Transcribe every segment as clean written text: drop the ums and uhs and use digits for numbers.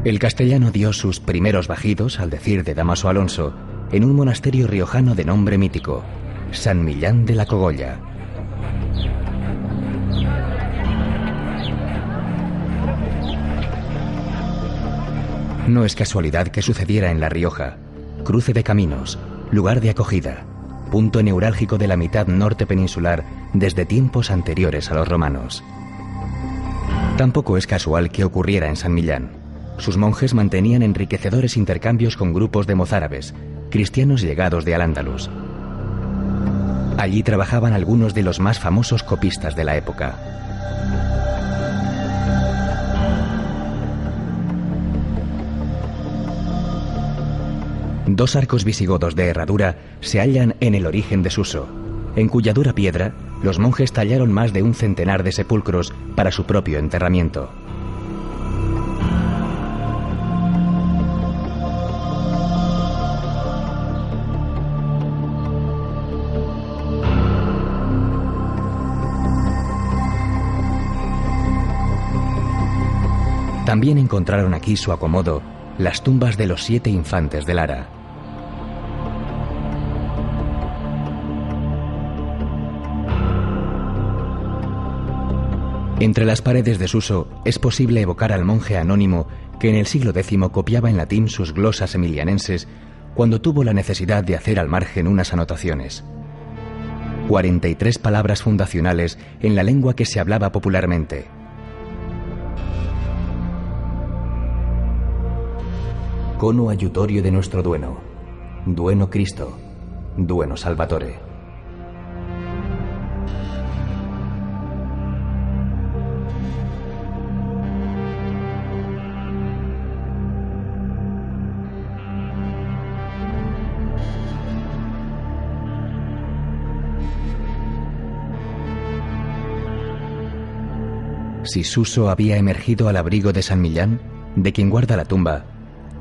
El castellano dio sus primeros bajidos, al decir de Dámaso Alonso, en un monasterio riojano de nombre mítico, San Millán de la Cogolla. No es casualidad que sucediera en La Rioja, cruce de caminos, lugar de acogida, punto neurálgico de la mitad norte peninsular desde tiempos anteriores a los romanos. Tampoco es casual que ocurriera en San Millán. Sus monjes mantenían enriquecedores intercambios con grupos de mozárabes, cristianos llegados de Al-Ándalus. Allí trabajaban algunos de los más famosos copistas de la época. Dos arcos visigodos de herradura se hallan en el origen de Suso, en cuya dura piedra los monjes tallaron más de un centenar de sepulcros para su propio enterramiento. También encontraron aquí su acomodo las tumbas de los 7 infantes de Lara. Entre las paredes de Suso es posible evocar al monje anónimo que en el siglo X copiaba en latín sus glosas emilianenses cuando tuvo la necesidad de hacer al margen unas anotaciones. 43 palabras fundacionales en la lengua que se hablaba popularmente. Cono aiutorio de nuestro dueno, dueno Cristo, dueno Salvatore. Si Suso había emergido al abrigo de San Millán, de quien guarda la tumba,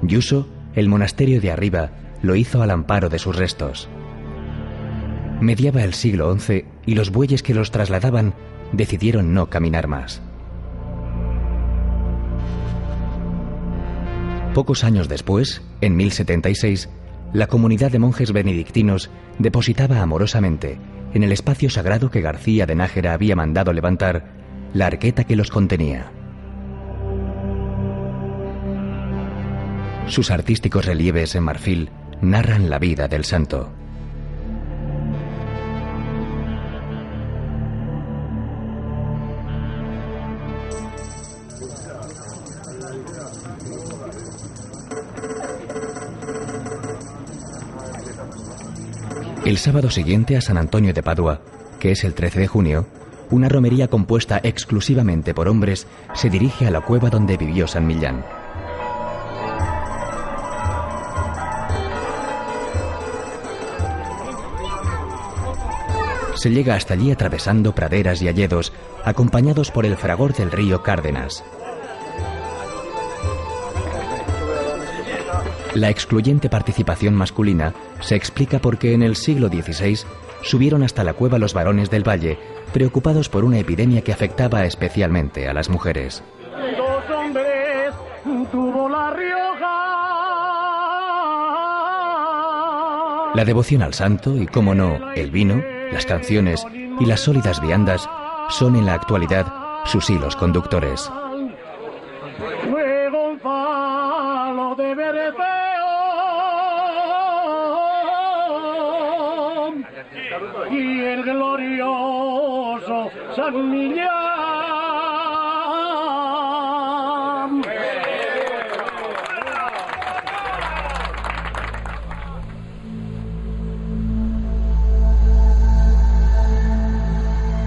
Yuso, el monasterio de arriba, lo hizo al amparo de sus restos. Mediaba el siglo XI y los bueyes que los trasladaban decidieron no caminar más. Pocos años después, en 1076, la comunidad de monjes benedictinos depositaba amorosamente, en el espacio sagrado que García de Nájera había mandado levantar, la arqueta que los contenía. Sus artísticos relieves en marfil narran la vida del santo. El sábado siguiente a San Antonio de Padua, que es el 13 de junio, una romería compuesta exclusivamente por hombres se dirige a la cueva donde vivió San Millán. Se llega hasta allí atravesando praderas y hayedos, acompañados por el fragor del río Cárdenas. La excluyente participación masculina se explica porque en el siglo XVI subieron hasta la cueva los varones del valle, preocupados por una epidemia que afectaba especialmente a las mujeres. Dos hombres tuvo La Rioja. La devoción al santo y, cómo no, el vino, las canciones y las sólidas viandas son en la actualidad sus hilos conductores. Fue Gonzalo de Berceo y el glorioso San Millán.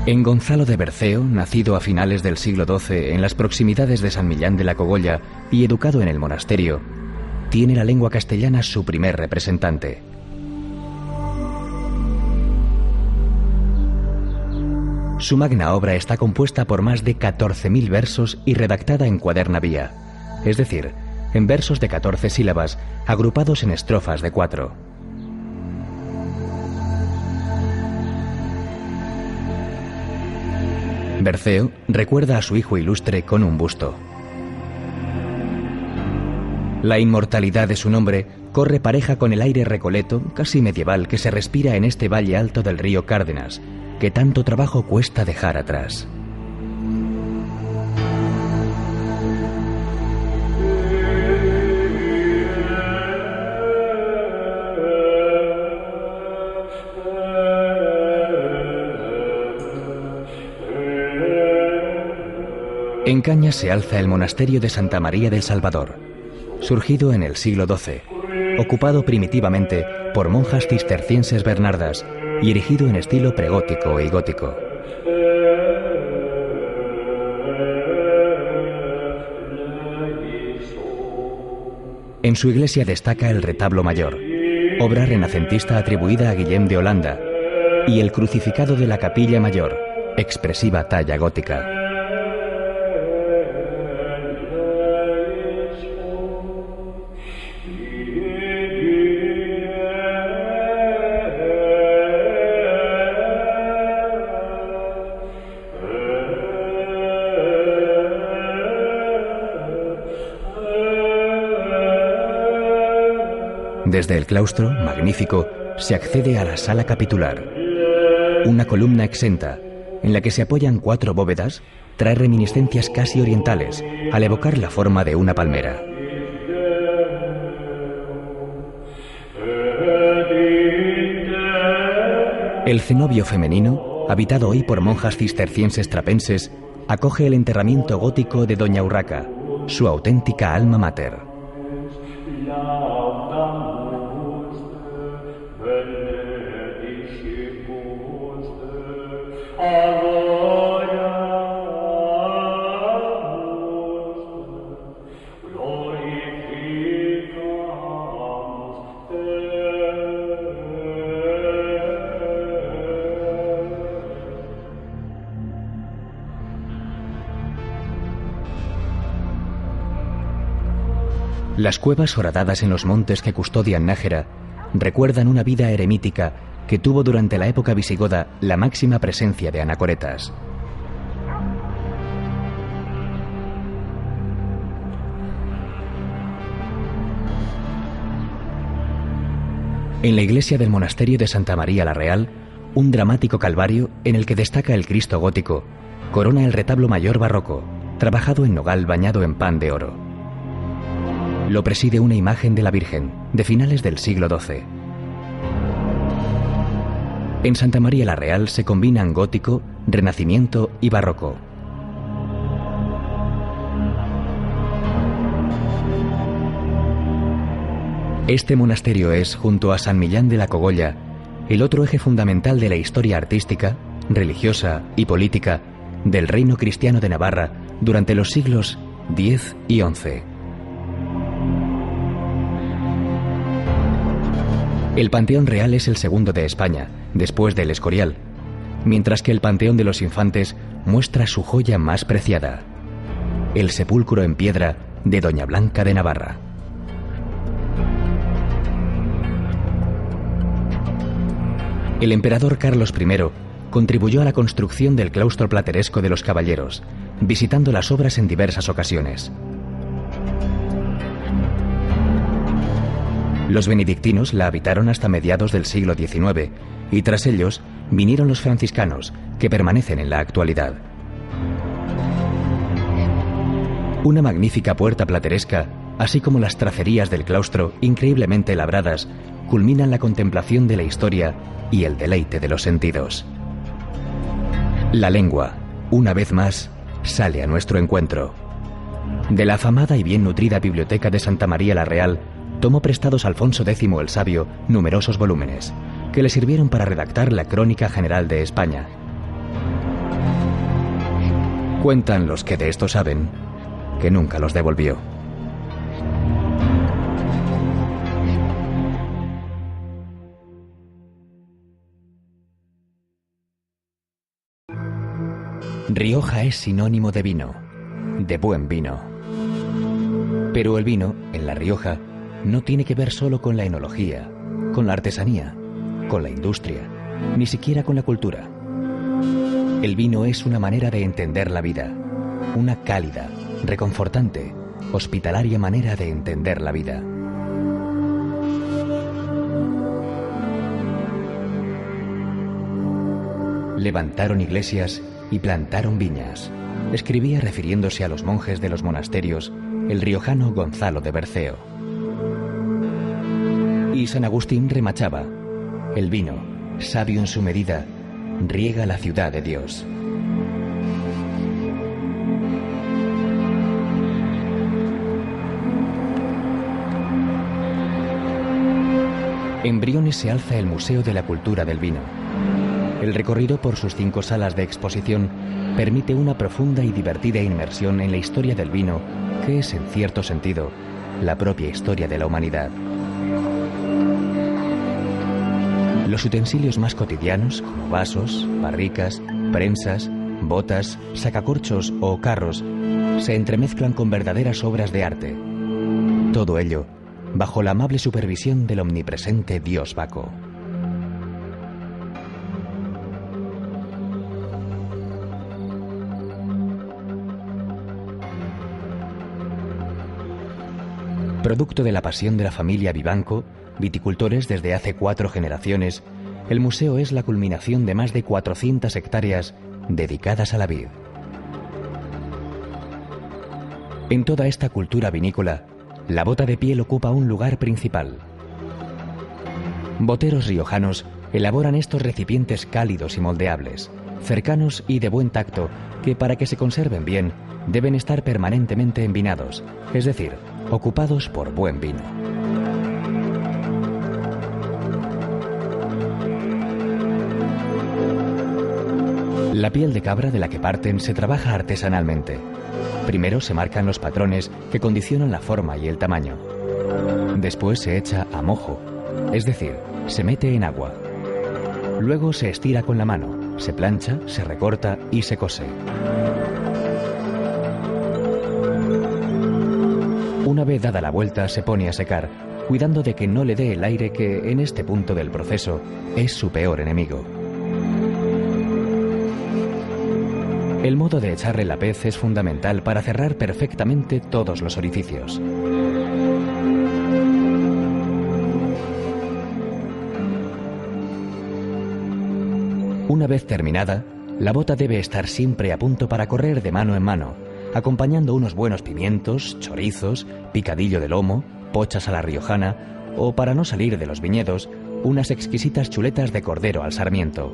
En Gonzalo de Berceo, nacido a finales del siglo XII en las proximidades de San Millán de la Cogolla y educado en el monasterio, tiene la lengua castellana su primer representante. Su magna obra está compuesta por más de 14.000 versos y redactada en cuaderna vía, es decir, en versos de 14 sílabas agrupados en estrofas de 4. Berceo recuerda a su hijo ilustre con un busto. La inmortalidad de su nombre corre pareja con el aire recoleto, casi medieval, que se respira en este valle alto del río Cárdenas, que tanto trabajo cuesta dejar atrás. En Cañas se alza el monasterio de Santa María del Salvador, surgido en el siglo XII, ocupado primitivamente por monjas cistercienses bernardas y erigido en estilo pregótico y gótico. En su iglesia destaca el retablo mayor, obra renacentista atribuida a Guillem de Holanda, y el crucificado de la capilla mayor, expresiva talla gótica. Desde el claustro, magnífico, se accede a la sala capitular. Una columna exenta, en la que se apoyan 4 bóvedas, trae reminiscencias casi orientales, al evocar la forma de una palmera. El cenobio femenino, habitado hoy por monjas cistercienses trapenses, acoge el enterramiento gótico de Doña Urraca, su auténtica alma mater. Las cuevas horadadas en los montes que custodian Nájera recuerdan una vida eremítica que tuvo durante la época visigoda la máxima presencia de anacoretas. En la iglesia del monasterio de Santa María la Real, un dramático calvario en el que destaca el Cristo gótico corona el retablo mayor barroco, trabajado en nogal bañado en pan de oro. Lo preside una imagen de la Virgen, de finales del siglo XII. En Santa María la Real se combinan gótico, renacimiento y barroco. Este monasterio es, junto a San Millán de la Cogolla, el otro eje fundamental de la historia artística, religiosa y política del reino cristiano de Navarra durante los siglos X y XI. El Panteón Real es el segundo de España, después del Escorial, mientras que el Panteón de los Infantes muestra su joya más preciada, el sepulcro en piedra de Doña Blanca de Navarra. El emperador Carlos I contribuyó a la construcción del claustro plateresco de los Caballeros, visitando las obras en diversas ocasiones. Los benedictinos la habitaron hasta mediados del siglo XIX y tras ellos vinieron los franciscanos, que permanecen en la actualidad. Una magnífica puerta plateresca, así como las tracerías del claustro increíblemente labradas, culminan la contemplación de la historia y el deleite de los sentidos. La lengua, una vez más, sale a nuestro encuentro. De la afamada y bien nutrida biblioteca de Santa María la Real, tomó prestados Alfonso X el Sabio numerosos volúmenes, que le sirvieron para redactar la Crónica General de España. Cuentan los que de esto saben, que nunca los devolvió. Rioja es sinónimo de vino, de buen vino. Pero el vino, en La Rioja, no tiene que ver solo con la enología, con la artesanía, con la industria, ni siquiera con la cultura. El vino es una manera de entender la vida, una cálida, reconfortante hospitalaria manera de entender la vida. Levantaron iglesias y plantaron viñas, escribía refiriéndose a los monjes de los monasterios el riojano Gonzalo de Berceo. Y San Agustín remachaba: el vino, sabio en su medida, riega la ciudad de Dios. En Briones se alza el Museo de la Cultura del Vino. El recorrido por sus 5 salas de exposición permite una profunda y divertida inmersión en la historia del vino, que es, en cierto sentido, la propia historia de la humanidad. Los utensilios más cotidianos, como vasos, barricas, prensas, botas, sacacorchos o carros, se entremezclan con verdaderas obras de arte. Todo ello bajo la amable supervisión del omnipresente Dios Baco. Producto de la pasión de la familia Vivanco, viticultores desde hace 4 generaciones, el museo es la culminación de más de 400 hectáreas dedicadas a la vid. En toda esta cultura vinícola, la bota de piel ocupa un lugar principal. Boteros riojanos elaboran estos recipientes cálidos y moldeables, cercanos y de buen tacto, que para que se conserven bien deben estar permanentemente envinados, es decir, ocupados por buen vino. La piel de cabra de la que parten se trabaja artesanalmente. Primero se marcan los patrones que condicionan la forma y el tamaño. Después se echa a mojo, es decir, se mete en agua. Luego se estira con la mano, se plancha, se recorta y se cose. Una vez dada la vuelta se pone a secar, cuidando de que no le dé el aire que, en este punto del proceso, es su peor enemigo. El modo de echarle la pez es fundamental para cerrar perfectamente todos los orificios. Una vez terminada, la bota debe estar siempre a punto para correr de mano en mano, acompañando unos buenos pimientos, chorizos, picadillo de lomo, pochas a la riojana o, para no salir de los viñedos, unas exquisitas chuletas de cordero al sarmiento.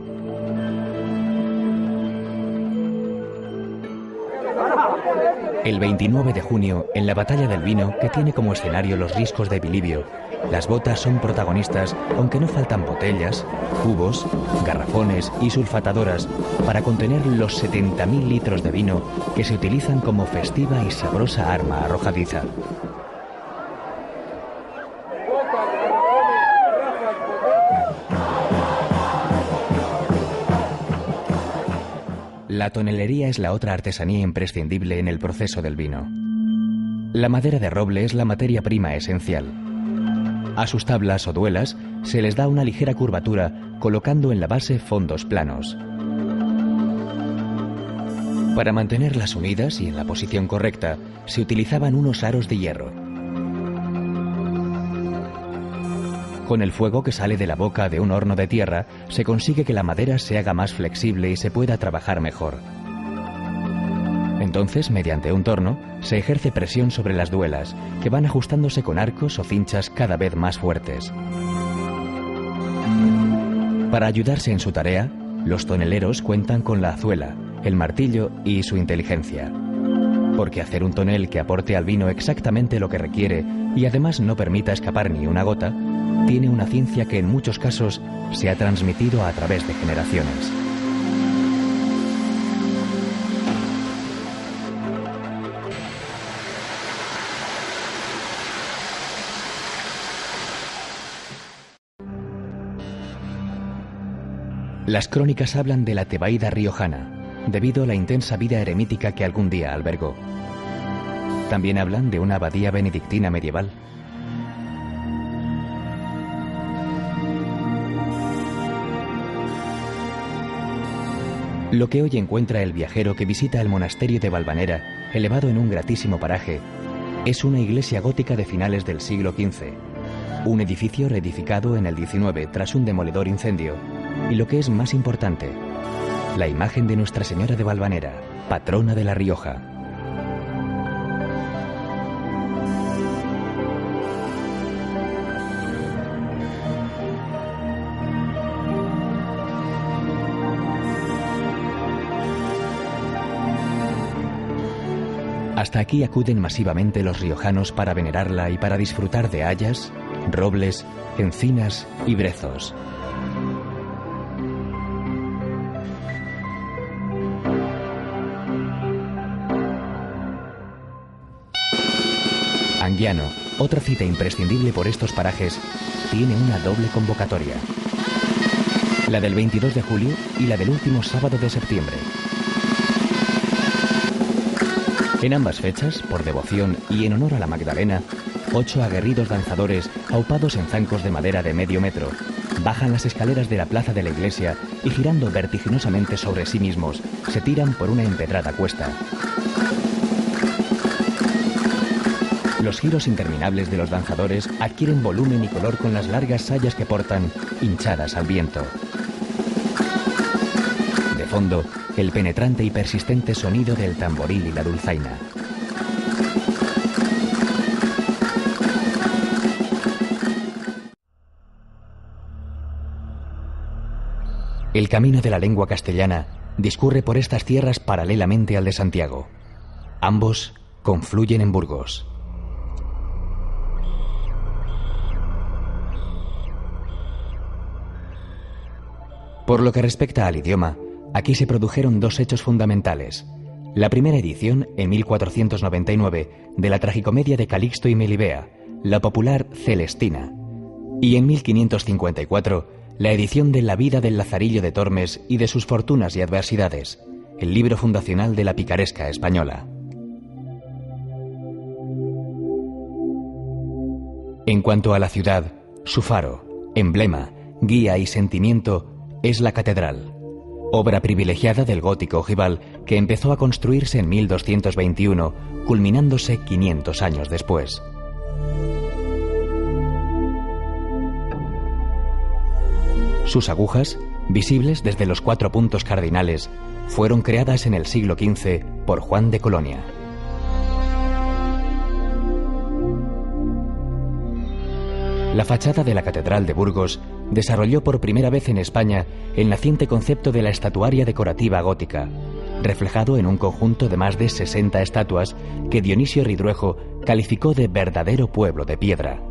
El 29 de junio, en la Batalla del Vino, que tiene como escenario los riscos de Bilibio, las botas son protagonistas, aunque no faltan botellas, cubos, garrafones y sulfatadoras para contener los 70.000 litros de vino que se utilizan como festiva y sabrosa arma arrojadiza. La tonelería es la otra artesanía imprescindible en el proceso del vino. La madera de roble es la materia prima esencial. A sus tablas o duelas se les da una ligera curvatura colocando en la base fondos planos. Para mantenerlas unidas y en la posición correcta se utilizaban unos aros de hierro. Con el fuego que sale de la boca de un horno de tierra se consigue que la madera se haga más flexible y se pueda trabajar mejor. Entonces, mediante un torno, se ejerce presión sobre las duelas, que van ajustándose con arcos o cinchas cada vez más fuertes. Para ayudarse en su tarea, los toneleros cuentan con la azuela, el martillo y su inteligencia. Porque hacer un tonel que aporte al vino exactamente lo que requiere y además no permita escapar ni una gota, tiene una ciencia que en muchos casos se ha transmitido a través de generaciones. Las crónicas hablan de la Tebaida riojana, debido a la intensa vida eremítica que algún día albergó. También hablan de una abadía benedictina medieval. Lo que hoy encuentra el viajero que visita el monasterio de Valvanera, elevado en un gratísimo paraje, Es una iglesia gótica de finales del siglo XV, un edificio reedificado en el XIX tras un demoledor incendio, y lo que es más importante, la imagen de Nuestra Señora de Valvanera, patrona de La Rioja. Hasta aquí acuden masivamente los riojanos para venerarla y para disfrutar de hayas, robles, encinas y brezos. Anguiano, otra cita imprescindible por estos parajes, tiene una doble convocatoria. La del 22 de julio y la del último sábado de septiembre. En ambas fechas, por devoción y en honor a la Magdalena, 8 aguerridos danzadores, aupados en zancos de madera de medio metro, bajan las escaleras de la plaza de la iglesia y girando vertiginosamente sobre sí mismos, se tiran por una empedrada cuesta. Los giros interminables de los danzadores adquieren volumen y color con las largas sayas que portan, hinchadas al viento. De fondo, el penetrante y persistente sonido del tamboril y la dulzaina. El camino de la lengua castellana discurre por estas tierras paralelamente al de Santiago. Ambos confluyen en Burgos. Por lo que respecta al idioma, aquí se produjeron dos hechos fundamentales. La primera edición, en 1499, de la tragicomedia de Calixto y Melibea, la popular Celestina, y en 1554, la edición de La vida del Lazarillo de Tormes y de sus fortunas y adversidades, el libro fundacional de la picaresca española. En cuanto a la ciudad, su faro, emblema, guía y sentimiento es la catedral, obra privilegiada del gótico ojival que empezó a construirse en 1221, culminándose 500 años después. Sus agujas, visibles desde los 4 puntos cardinales, fueron creadas en el siglo XV por Juan de Colonia. La fachada de la Catedral de Burgos desarrolló por primera vez en España el naciente concepto de la estatuaria decorativa gótica, reflejado en un conjunto de más de 60 estatuas que Dionisio Ridruejo calificó de verdadero pueblo de piedra.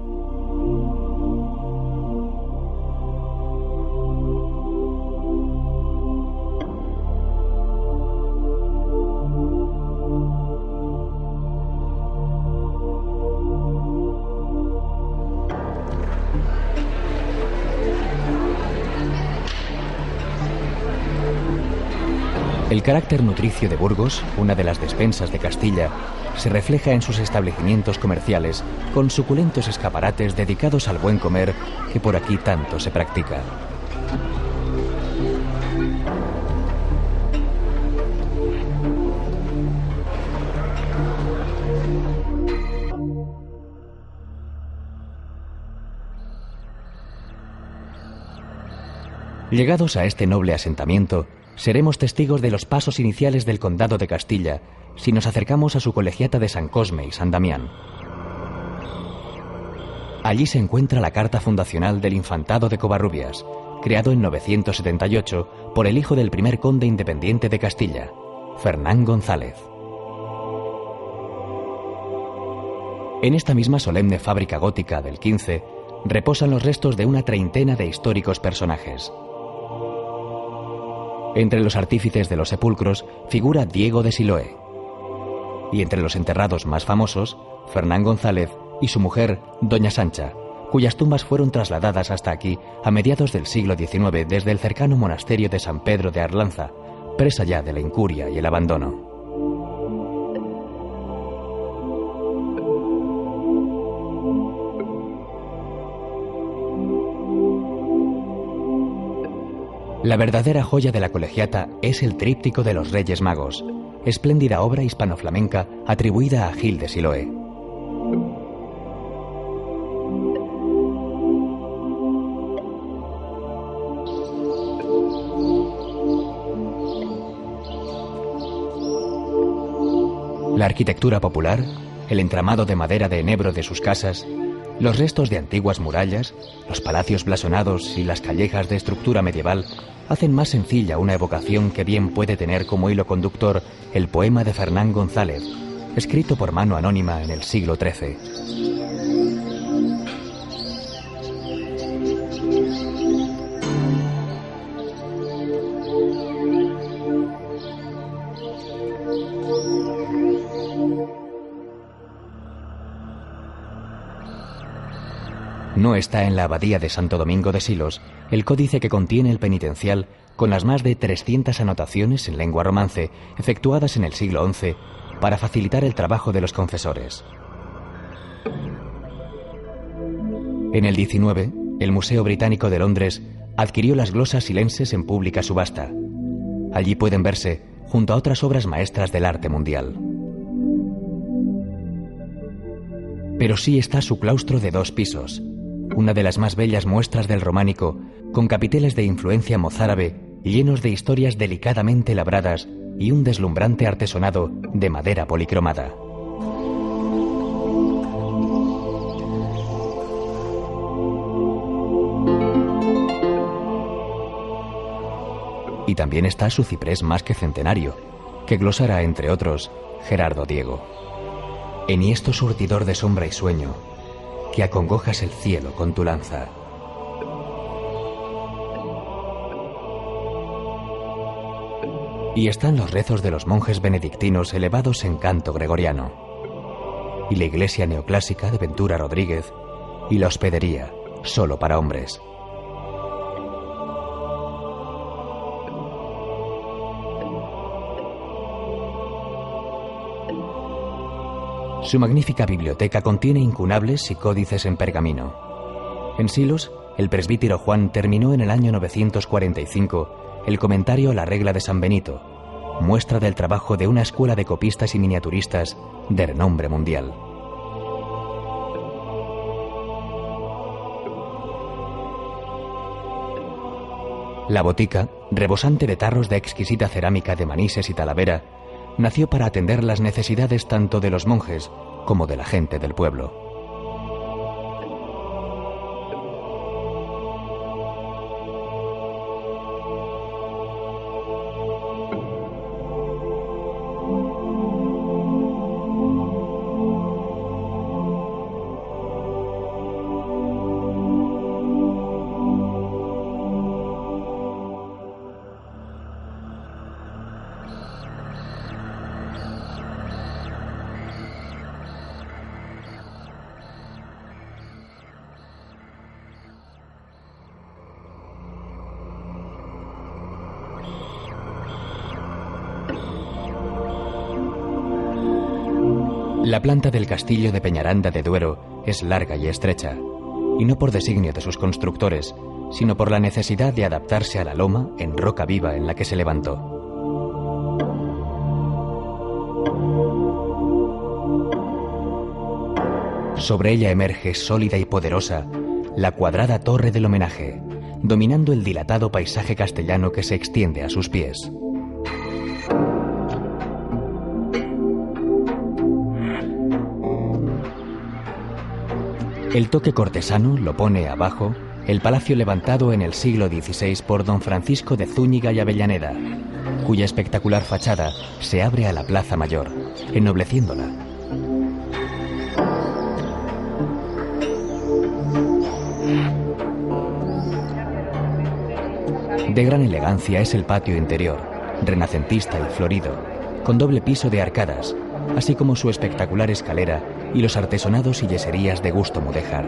El carácter nutricio de Burgos, una de las despensas de Castilla, se refleja en sus establecimientos comerciales, con suculentos escaparates dedicados al buen comer que por aquí tanto se practica. Llegados a este noble asentamiento, seremos testigos de los pasos iniciales del Condado de Castilla si nos acercamos a su colegiata de San Cosme y San Damián. Allí se encuentra la carta fundacional del Infantado de Covarrubias, creado en 978 por el hijo del primer conde independiente de Castilla, Fernán González. En esta misma solemne fábrica gótica del XV reposan los restos de una treintena de históricos personajes. Entre los artífices de los sepulcros figura Diego de Siloé. Y entre los enterrados más famosos, Fernán González y su mujer, Doña Sancha, cuyas tumbas fueron trasladadas hasta aquí a mediados del siglo XIX desde el cercano monasterio de San Pedro de Arlanza, presa ya de la incuria y el abandono. La verdadera joya de la colegiata es el tríptico de los Reyes Magos, espléndida obra hispano-flamenca atribuida a Gil de Siloé. La arquitectura popular, el entramado de madera de enebro de sus casas, los restos de antiguas murallas, los palacios blasonados y las callejas de estructura medieval hacen más sencilla una evocación que bien puede tener como hilo conductor el poema de Fernán González, escrito por mano anónima en el siglo XIII. No está en la abadía de Santo Domingo de Silos el códice que contiene el penitencial con las más de 300 anotaciones en lengua romance efectuadas en el siglo XI para facilitar el trabajo de los confesores. En el XIX, el Museo Británico de Londres adquirió las glosas silenses en pública subasta. Allí pueden verse junto a otras obras maestras del arte mundial. Pero sí está su claustro de 2 pisos, una de las más bellas muestras del románico, con capiteles de influencia mozárabe llenos de historias delicadamente labradas y un deslumbrante artesonado de madera policromada. Y también está su ciprés más que centenario, que glosara, entre otros, Gerardo Diego. Enhiesto surtidor de sombra y sueño, que acongojas el cielo con tu lanza. Y están los rezos de los monjes benedictinos elevados en canto gregoriano, y la iglesia neoclásica de Ventura Rodríguez, y la hospedería, solo para hombres. Su magnífica biblioteca contiene incunables y códices en pergamino. En Silos, el presbítero Juan terminó en el año 945 el comentario a la regla de San Benito, muestra del trabajo de una escuela de copistas y miniaturistas de renombre mundial. La botica, rebosante de tarros de exquisita cerámica de Manises y Talavera, nació para atender las necesidades tanto de los monjes como de la gente del pueblo. La planta del castillo de Peñaranda de Duero es larga y estrecha, y no por designio de sus constructores, sino por la necesidad de adaptarse a la loma en roca viva en la que se levantó. Sobre ella emerge, sólida y poderosa, la cuadrada torre del homenaje, dominando el dilatado paisaje castellano que se extiende a sus pies. El toque cortesano lo pone abajo el palacio levantado en el siglo XVI por don Francisco de Zúñiga y Avellaneda, cuya espectacular fachada se abre a la Plaza Mayor, ennobleciéndola. De gran elegancia es el patio interior, renacentista y florido, con doble piso de arcadas, así como su espectacular escalera y los artesonados y yeserías de gusto mudéjar.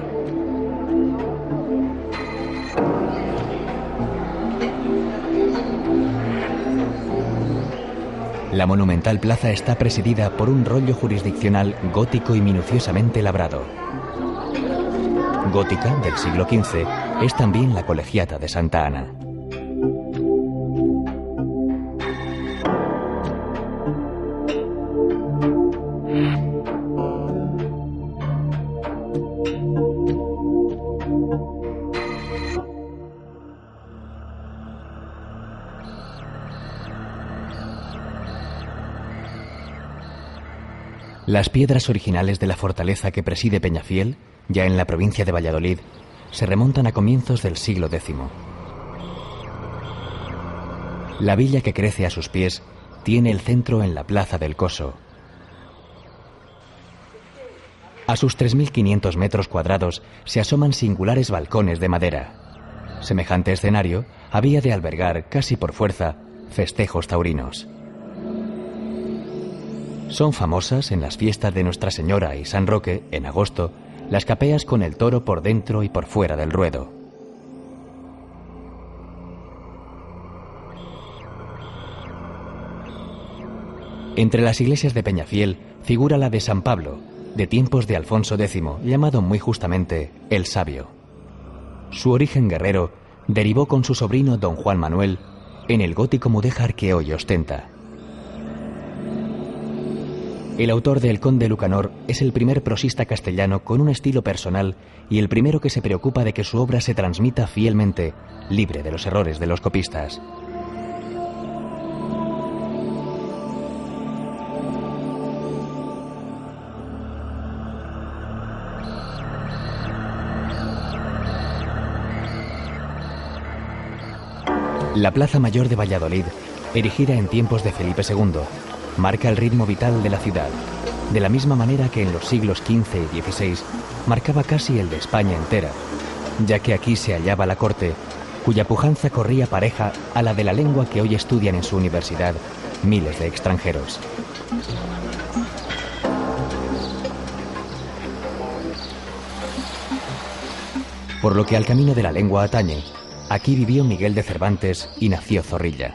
La monumental plaza está presidida por un rollo jurisdiccional gótico y minuciosamente labrado. Gótica, del siglo XV, es también la colegiata de Santa Ana. Las piedras originales de la fortaleza que preside Peñafiel, ya en la provincia de Valladolid, se remontan a comienzos del siglo X. La villa que crece a sus pies tiene el centro en la plaza del Coso. A sus 3.500 metros cuadrados se asoman singulares balcones de madera. Semejante escenario había de albergar, casi por fuerza, festejos taurinos. Son famosas en las fiestas de Nuestra Señora y San Roque, en agosto, las capeas con el toro por dentro y por fuera del ruedo. Entre las iglesias de Peñafiel figura la de San Pablo, de tiempos de Alfonso X, llamado muy justamente el Sabio. Su origen guerrero derivó con su sobrino don Juan Manuel en el gótico mudéjar que hoy ostenta. El autor de El Conde Lucanor es el primer prosista castellano con un estilo personal y el primero que se preocupa de que su obra se transmita fielmente, libre de los errores de los copistas. La Plaza Mayor de Valladolid, erigida en tiempos de Felipe II, marca el ritmo vital de la ciudad, de la misma manera que en los siglos XV y XVI marcaba casi el de España entera, ya que aquí se hallaba la corte, cuya pujanza corría pareja a la de la lengua que hoy estudian en su universidad miles de extranjeros. Por lo que al camino de la lengua atañe, aquí vivió Miguel de Cervantes y nació Zorrilla.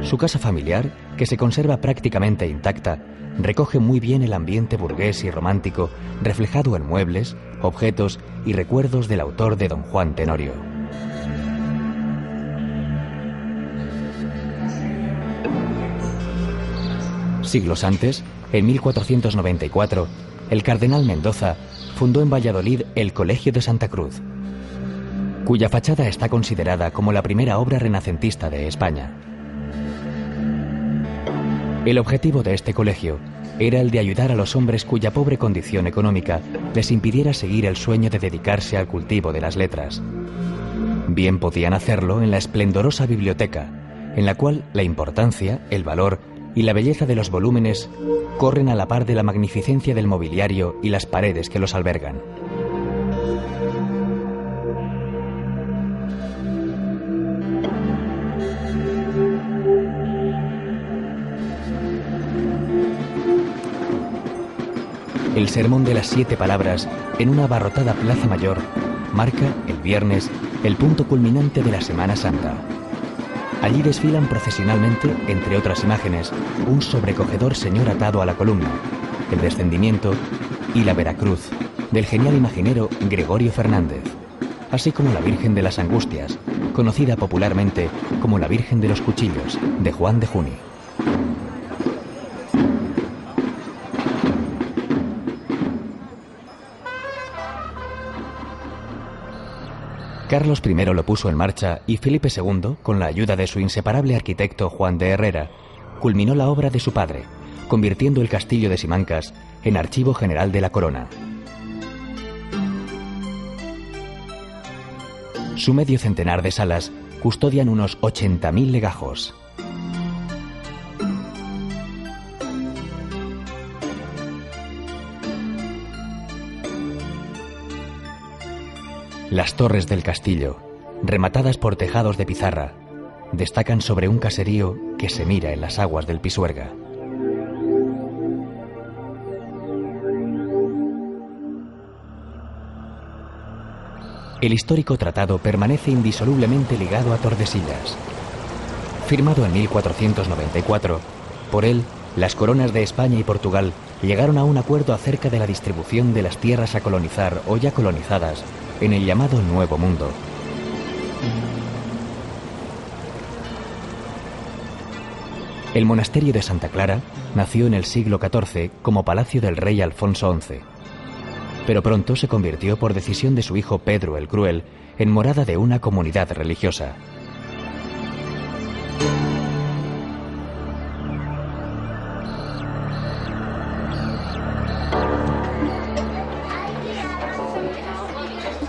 Su casa familiar, que se conserva prácticamente intacta, recoge muy bien el ambiente burgués y romántico reflejado en muebles, objetos y recuerdos del autor de Don Juan Tenorio. Siglos antes, en 1494, el cardenal Mendoza fundó en Valladolid el Colegio de Santa Cruz, cuya fachada está considerada como la primera obra renacentista de España. El objetivo de este colegio era el de ayudar a los hombres cuya pobre condición económica les impidiera seguir el sueño de dedicarse al cultivo de las letras. Bien podían hacerlo en la esplendorosa biblioteca, en la cual la importancia, el valor y la belleza de los volúmenes corren a la par de la magnificencia del mobiliario y las paredes que los albergan. El sermón de las 7 palabras en una abarrotada plaza mayor marca, el viernes, el punto culminante de la Semana Santa. Allí desfilan procesionalmente, entre otras imágenes, un sobrecogedor señor atado a la columna, el Descendimiento y la Veracruz, del genial imaginero Gregorio Fernández, así como la Virgen de las Angustias, conocida popularmente como la Virgen de los Cuchillos, de Juan de Juni. Carlos I lo puso en marcha y Felipe II, con la ayuda de su inseparable arquitecto Juan de Herrera, culminó la obra de su padre, convirtiendo el castillo de Simancas en Archivo General de la Corona. Su medio centenar de salas custodian unos 80.000 legajos. Las torres del castillo, rematadas por tejados de pizarra, destacan sobre un caserío que se mira en las aguas del Pisuerga. El histórico tratado permanece indisolublemente ligado a Tordesillas. Firmado en 1494, por él, las coronas de España y Portugal llegaron a un acuerdo acerca de la distribución de las tierras a colonizar o ya colonizadas en el llamado Nuevo Mundo. El monasterio de Santa Clara nació en el siglo XIV como palacio del rey Alfonso XI, pero pronto se convirtió por decisión de su hijo Pedro el Cruel en morada de una comunidad religiosa.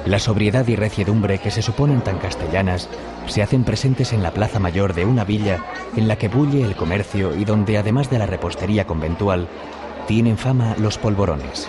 La sobriedad y reciedumbre que se suponen tan castellanas se hacen presentes en la plaza mayor de una villa en la que bulle el comercio y donde, además de la repostería conventual, tienen fama los polvorones.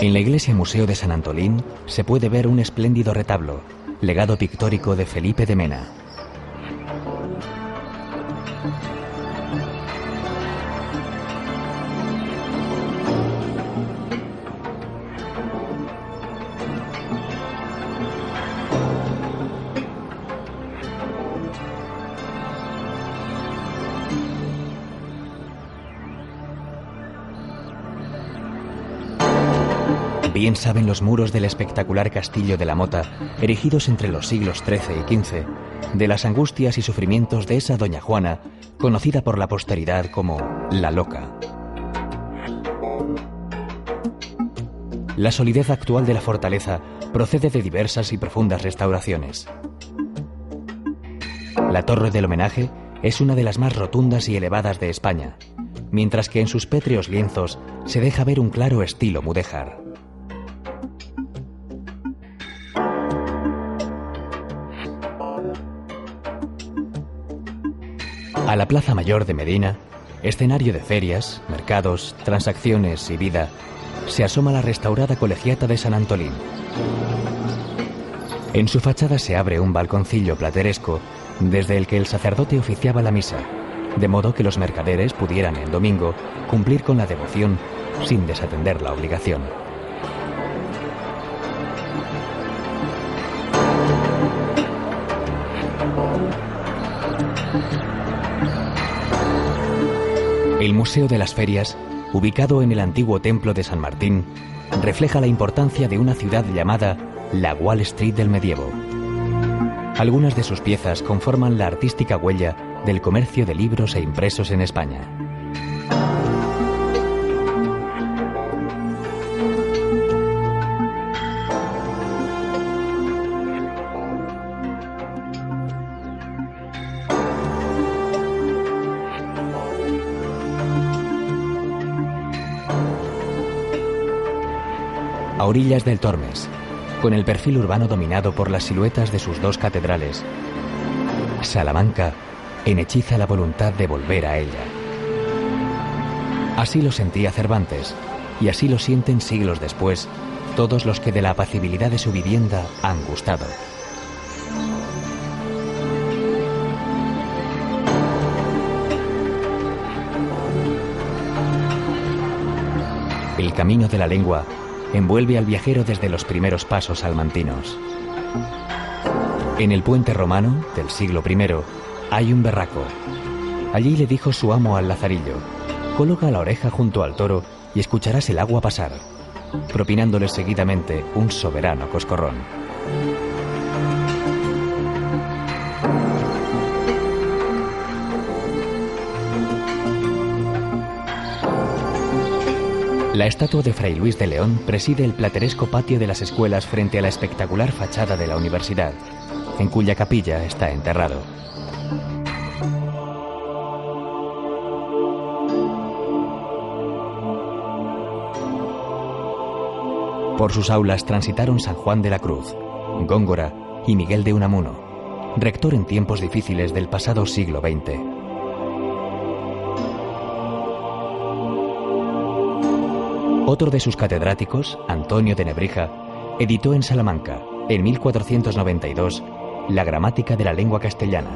En la iglesia Museo de San Antolín se puede ver un espléndido retablo, legado pictórico de Felipe de Mena. Bien saben los muros del espectacular castillo de la Mota, erigidos entre los siglos XIII y XV, de las angustias y sufrimientos de esa doña Juana, conocida por la posteridad como la Loca. La solidez actual de la fortaleza procede de diversas y profundas restauraciones. La torre del homenaje es una de las más rotundas y elevadas de España, mientras que en sus pétreos lienzos se deja ver un claro estilo mudéjar. A la Plaza Mayor de Medina, escenario de ferias, mercados, transacciones y vida, se asoma la restaurada colegiata de San Antolín. En su fachada se abre un balconcillo plateresco desde el que el sacerdote oficiaba la misa, de modo que los mercaderes pudieran el domingo cumplir con la devoción sin desatender la obligación. El Museo de las Ferias, ubicado en el antiguo templo de San Martín, refleja la importancia de una ciudad llamada la Wall Street del medievo. Algunas de sus piezas conforman la artística huella del comercio de libros e impresos en España. A orillas del Tormes, con el perfil urbano dominado por las siluetas de sus dos catedrales, Salamanca enhechiza la voluntad de volver a ella. Así lo sentía Cervantes, y así lo sienten siglos después todos los que de la apacibilidad de su vivienda han gustado. El camino de la lengua envuelve al viajero desde los primeros pasos salmantinos. En el puente romano del siglo I hay un berraco. Allí le dijo su amo al lazarillo: coloca la oreja junto al toro y escucharás el agua pasar, propinándole seguidamente un soberano coscorrón. La estatua de Fray Luis de León preside el plateresco patio de las escuelas frente a la espectacular fachada de la universidad, en cuya capilla está enterrado. Por sus aulas transitaron San Juan de la Cruz, Góngora y Miguel de Unamuno, rector en tiempos difíciles del pasado siglo XX. Otro de sus catedráticos, Antonio de Nebrija, editó en Salamanca, en 1492, la Gramática de la Lengua Castellana,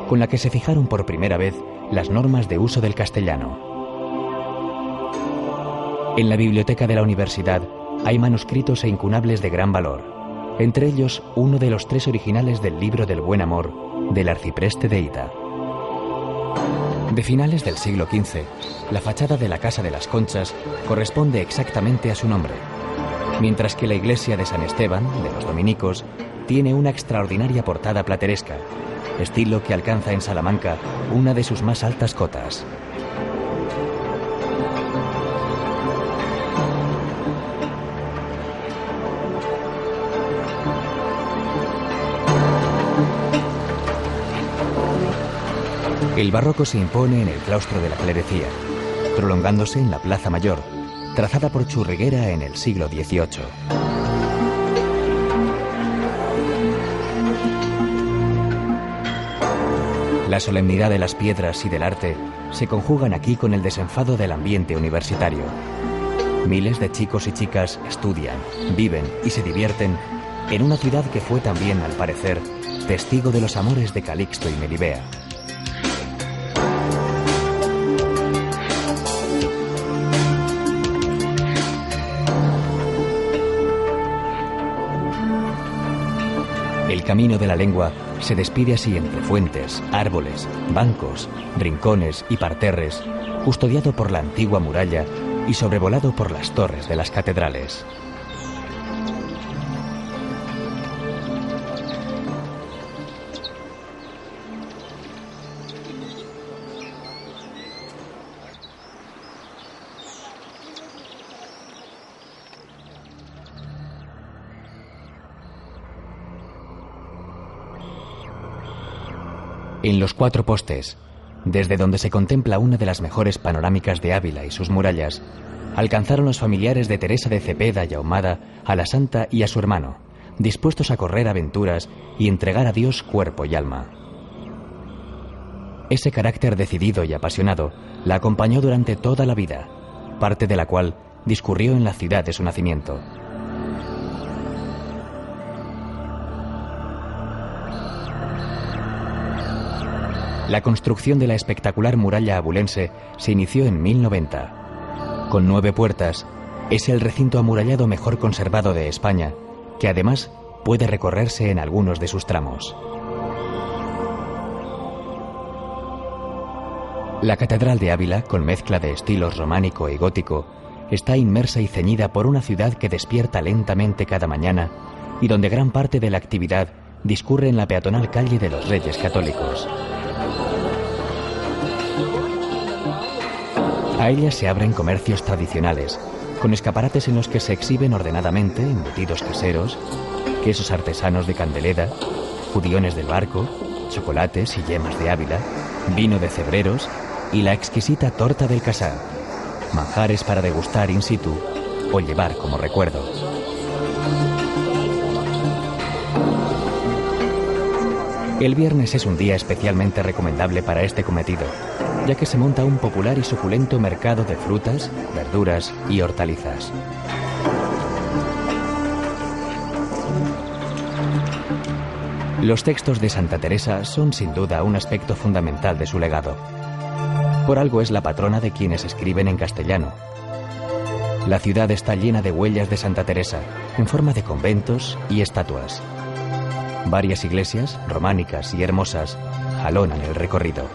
con la que se fijaron por primera vez las normas de uso del castellano. En la biblioteca de la universidad hay manuscritos e incunables de gran valor, entre ellos uno de los 3 originales del libro del Buen Amor del arcipreste de Hita. De finales del siglo XV, la fachada de la Casa de las Conchas corresponde exactamente a su nombre, mientras que la iglesia de San Esteban, de los dominicos, tiene una extraordinaria portada plateresca, estilo que alcanza en Salamanca una de sus más altas cotas. El barroco se impone en el claustro de la clerecía, prolongándose en la Plaza Mayor, trazada por Churriguera en el siglo XVIII. La solemnidad de las piedras y del arte se conjugan aquí con el desenfado del ambiente universitario. Miles de chicos y chicas estudian, viven y se divierten en una ciudad que fue también, al parecer, testigo de los amores de Calixto y Melibea. El camino de la lengua se despide así entre fuentes, árboles, bancos, rincones y parterres, custodiado por la antigua muralla y sobrevolado por las torres de las catedrales. En los Cuatro Postes, desde donde se contempla una de las mejores panorámicas de Ávila y sus murallas, alcanzaron los familiares de Teresa de Cepeda y Ahumada a la santa y a su hermano, dispuestos a correr aventuras y entregar a Dios cuerpo y alma. Ese carácter decidido y apasionado la acompañó durante toda la vida, parte de la cual discurrió en la ciudad de su nacimiento. La construcción de la espectacular muralla abulense se inició en 1090. Con 9 puertas, es el recinto amurallado mejor conservado de España, que además puede recorrerse en algunos de sus tramos. La Catedral de Ávila, con mezcla de estilos románico y gótico, está inmersa y ceñida por una ciudad que despierta lentamente cada mañana y donde gran parte de la actividad discurre en la peatonal calle de los Reyes Católicos. A ella se abren comercios tradicionales, con escaparates en los que se exhiben ordenadamente embutidos caseros, quesos artesanos de Candeleda, judiones del Barco, chocolates y yemas de Ávila, vino de Cebreros y la exquisita torta del Casar, manjares para degustar in situ o llevar como recuerdo. El viernes es un día especialmente recomendable para este cometido, ya que se monta un popular y suculento mercado de frutas, verduras y hortalizas. Los textos de Santa Teresa son sin duda un aspecto fundamental de su legado. Por algo es la patrona de quienes escriben en castellano. La ciudad está llena de huellas de Santa Teresa, en forma de conventos y estatuas. Varias iglesias, románicas y hermosas, jalonan el recorrido.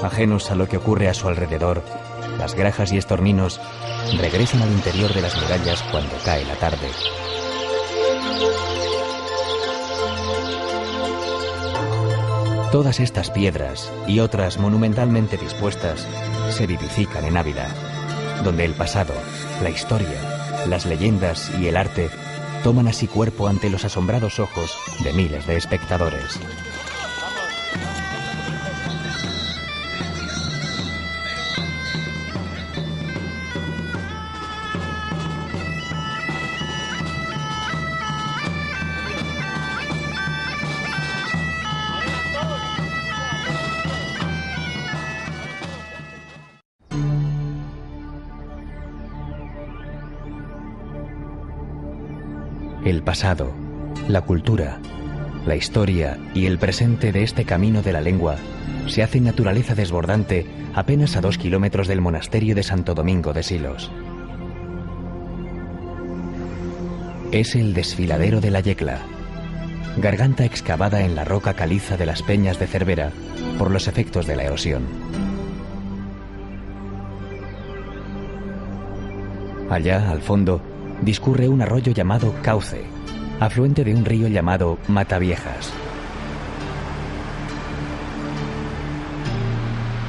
Ajenos a lo que ocurre a su alrededor, las grajas y estorninos regresan al interior de las murallas cuando cae la tarde. Todas estas piedras y otras monumentalmente dispuestas se vivifican en Ávila, donde el pasado, la historia, las leyendas y el arte toman así cuerpo ante los asombrados ojos de miles de espectadores. El pasado, la cultura, la historia y el presente de este camino de la lengua se hacen naturaleza desbordante apenas a 2 kilómetros del monasterio de Santo Domingo de Silos. Es el desfiladero de la Yecla, garganta excavada en la roca caliza de las peñas de Cervera por los efectos de la erosión. Allá, al fondo, discurre un arroyo llamado Cauce, afluente de un río llamado Mataviejas.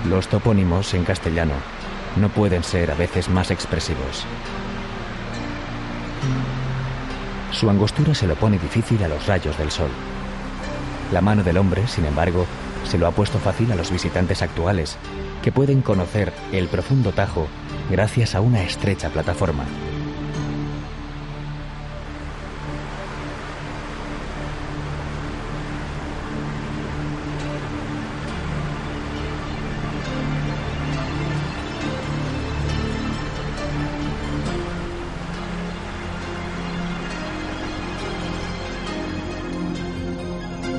Los topónimos en castellano no pueden ser a veces más expresivos. Su angostura se lo pone difícil a los rayos del sol. La mano del hombre, sin embargo, se lo ha puesto fácil a los visitantes actuales, que pueden conocer el profundo Tajo gracias a una estrecha plataforma.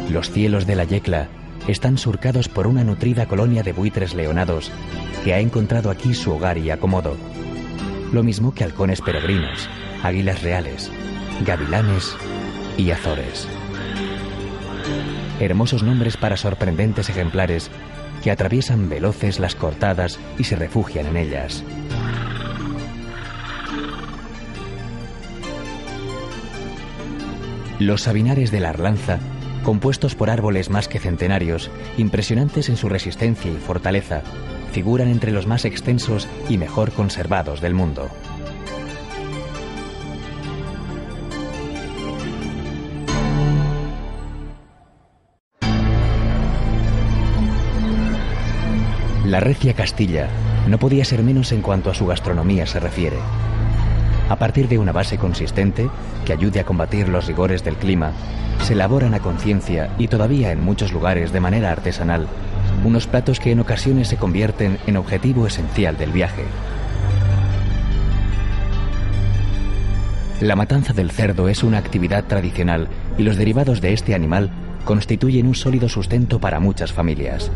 Los cielos de la Yecla están surcados por una nutrida colonia de buitres leonados que ha encontrado aquí su hogar y acomodo. Lo mismo que halcones peregrinos, águilas reales, gavilanes y azores. Hermosos nombres para sorprendentes ejemplares que atraviesan veloces las cortadas y se refugian en ellas. Los sabinares de la Arlanza, compuestos por árboles más que centenarios, impresionantes en su resistencia y fortaleza, figuran entre los más extensos y mejor conservados del mundo. La recia Castilla no podía ser menos en cuanto a su gastronomía se refiere. A partir de una base consistente que ayude a combatir los rigores del clima, se elaboran a conciencia y todavía en muchos lugares de manera artesanal unos platos que en ocasiones se convierten en objetivo esencial del viaje. La matanza del cerdo es una actividad tradicional y los derivados de este animal constituyen un sólido sustento para muchas familias.